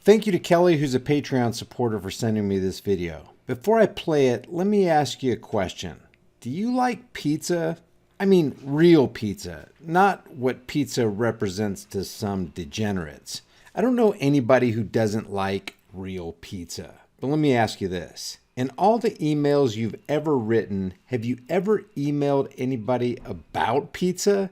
Thank you to Kelly, who's a Patreon supporter, for sending me this video. Before I play it, let me ask you a question. Do you like pizza? I mean, real pizza, not what pizza represents to some degenerates. I don't know anybody who doesn't like real pizza. But let me ask you this. In all the emails you've ever written, have you ever emailed anybody about pizza?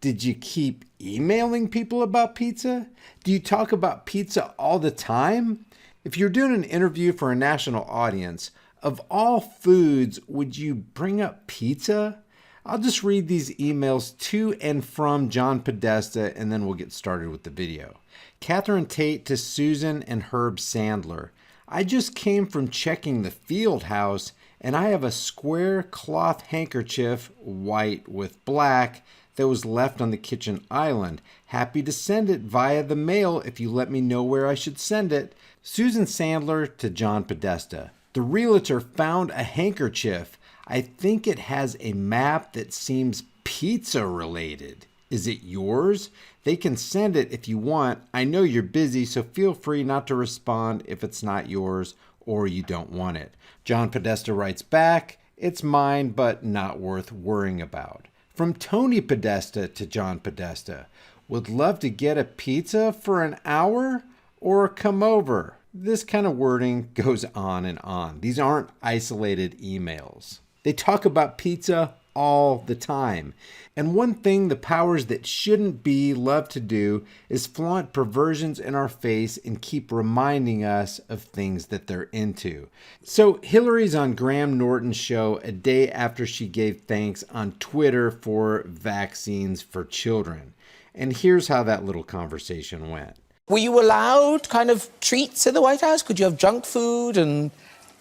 Did you keep emailing people about pizza? Do you talk about pizza all the time? If you're doing an interview for a national audience, of all foods, would you bring up pizza? I'll just read these emails to and from John Podesta, and then we'll get started with the video. Catherine Tate to Susan and Herb Sandler. I just came from checking the field house, and I have a square cloth handkerchief, white with black, that was left on the kitchen island. Happy to send it via the mail if you let me know where I should send it. Susan Sandler to John Podesta. The realtor found a handkerchief. I think it has a map that seems pizza related. Is it yours? They can send it if you want. I know you're busy, so feel free not to respond if it's not yours or you don't want it. John Podesta writes back, it's mine, but not worth worrying about. From Tony Podesta to John Podesta. Would love to get a pizza for an hour or come over. This kind of wording goes on and on. These aren't isolated emails. They talk about pizza all the time. And one thing the powers that shouldn't be love to do is flaunt perversions in our face and keep reminding us of things that they're into. So Hillary's on Graham Norton's show a day after she gave thanks on Twitter for vaccines for children. And here's how that little conversation went. Were you allowed kind of treats in the White House? Could you have junk food and...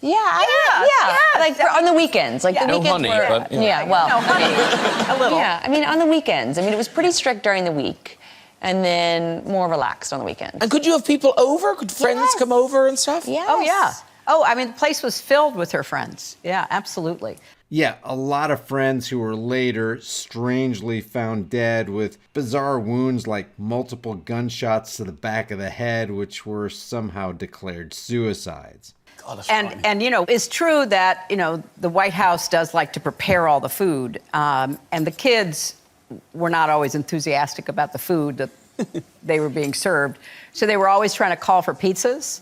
Yeah. Like on the weekends, like the no weekends honey, but well, no honey, a little. Yeah, I mean on the weekends. I mean it was pretty strict during the week, and then more relaxed on the weekends. And could you have people over? Could friends come over and stuff? Yes. Oh yeah. Oh, I mean the place was filled with her friends. Yeah, absolutely. Yeah, a lot of friends who were later strangely found dead with bizarre wounds like multiple gunshots to the back of the head, which were somehow declared suicides. And you know, it's true that, you know, the White House does like to prepare all the food. And the kids were not always enthusiastic about the food that they were being served. So they were always trying to call for pizzas.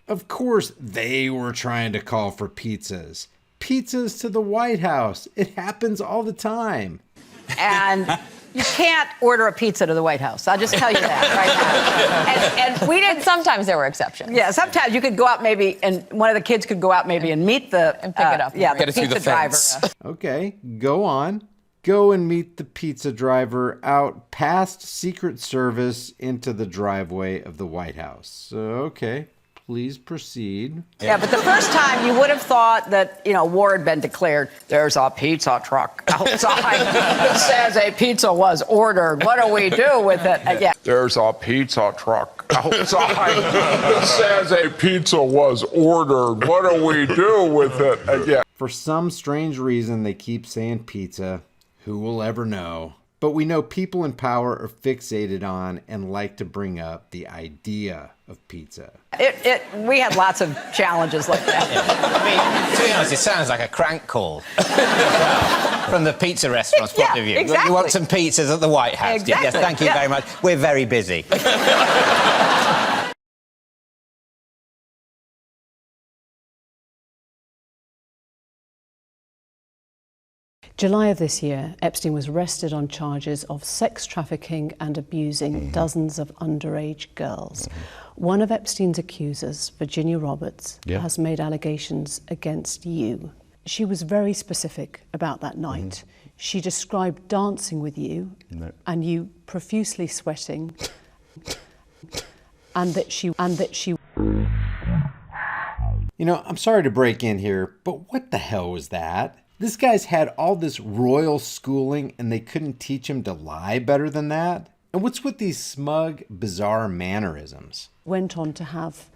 Of course, they were trying to call for pizzas. Pizzas to the White House. It happens all the time. And you can't order a pizza to the White House. I'll just tell you that right now. And we didn't. Sometimes there were exceptions. Yeah, sometimes you could go out maybe, and one of the kids could go out maybe and meet the and pick it up. Yeah, the Get it through pizza the driver. fence. Okay, go on. Go and meet the pizza driver out past Secret Service into the driveway of the White House. Okay, please proceed. Yeah, but the first time you would have thought that, you know, war had been declared. There's a pizza truck outside that says a pizza was ordered. What do we do with it? Yeah. There's a pizza truck outside that says a pizza was ordered. What do we do with it? Yeah. For some strange reason, they keep saying pizza. Who will ever know? But we know people in power are fixated on and like to bring up the idea of pizza. We had lots of challenges like that. I mean, to be honest, it sounds like a crank call from the pizza restaurant's point of view. Exactly. You want some pizzas at the White House? Exactly. Yes, thank you very much. We're very busy. July of this year, Epstein was arrested on charges of sex trafficking and abusing dozens of underage girls. One of Epstein's accusers, Virginia Roberts, has made allegations against you. She was very specific about that night. She described dancing with you and you profusely sweating and that she You know, I'm sorry to break in here, but what the hell was that? This guy's had all this royal schooling and they couldn't teach him to lie better than that? And what's with these smug, bizarre mannerisms? went on to have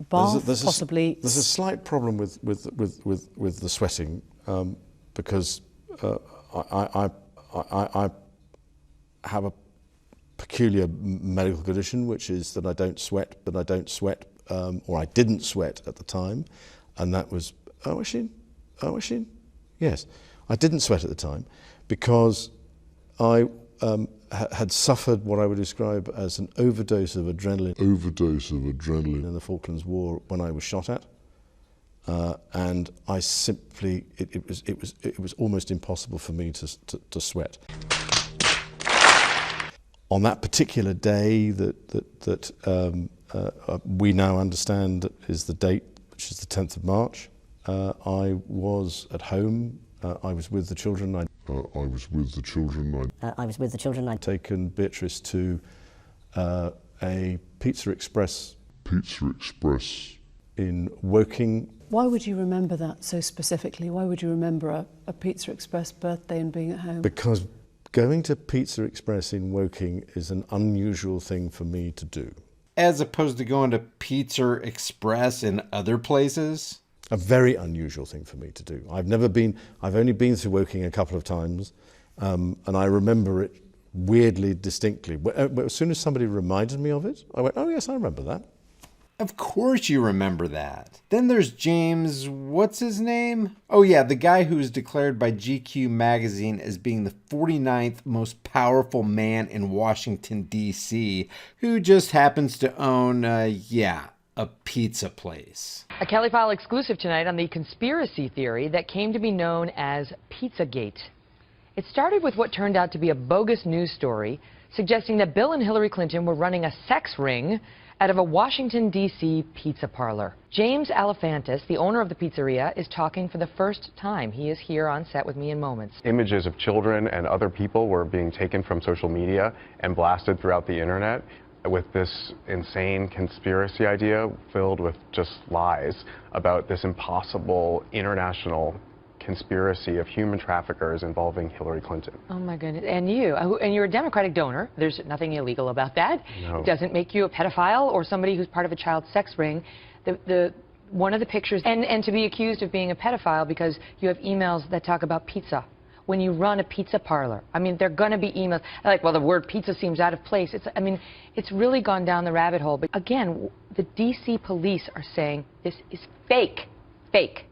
bath, possibly. There's a slight problem with the sweating because I have a peculiar medical condition, which is that I don't sweat, but I don't sweat, or I didn't sweat at the time, and that was, yes, I didn't sweat at the time because I had suffered what I would describe as an overdose of adrenaline. In the Falklands War when I was shot at, and I simply it was almost impossible for me to sweat. On that particular day that we now understand is the date, which is the 10th of March, I was at home. I was with the children. I'd taken Beatrice to a Pizza Express in Woking. Why would you remember that so specifically? Why would you remember a Pizza Express birthday and being at home? Because going to Pizza Express in Woking is an unusual thing for me to do. As opposed to going to Pizza Express in other places? A very unusual thing for me to do. I've only been to Woking a couple of times, and I remember it weirdly distinctly. As soon as somebody reminded me of it, I went, oh yes, I remember that. Of course you remember that. Then there's James, what's his name? Oh yeah, the guy who was declared by GQ magazine as being the 49th most powerful man in Washington, D.C., who just happens to own, a pizza place. A Kelly File exclusive tonight on the conspiracy theory that came to be known as Pizzagate. It started with what turned out to be a bogus news story suggesting that Bill and Hillary Clinton were running a sex ring out of a Washington, D.C. pizza parlor. James Alefantis, the owner of the pizzeria, is talking for the first time. He is here on set with me in moments. Images of children and other people were being taken from social media and blasted throughout the internet with this insane conspiracy idea filled with just lies about this impossible international conspiracy of human traffickers involving Hillary Clinton. Oh my goodness. And you're a Democratic donor. There's nothing illegal about that. No. It doesn't make you a pedophile or somebody who's part of a child sex ring. One of the pictures, and to be accused of being a pedophile because you have emails that talk about pizza. When you run a pizza parlor, I mean, there are going to be emails like, well, the word pizza seems out of place. It's really gone down the rabbit hole. But again, the D.C. police are saying this is fake. Fake.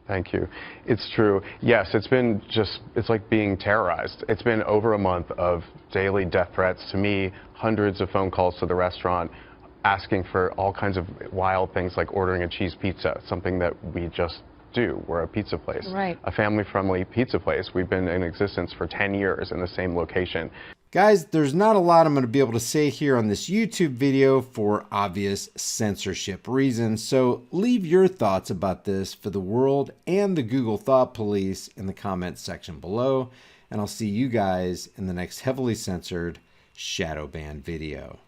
Thank you. It's true. Yes, it's like being terrorized. It's been over a month of daily death threats to me, hundreds of phone calls to the restaurant, asking for all kinds of wild things like ordering a cheese pizza, something that we just do. We're a pizza place. Right. A family-friendly pizza place. We've been in existence for 10 years in the same location. Guys, there's not a lot I'm going to be able to say here on this YouTube video for obvious censorship reasons, so leave your thoughts about this for the world and the Google Thought Police in the comments section below, and I'll see you guys in the next heavily censored shadow ban video.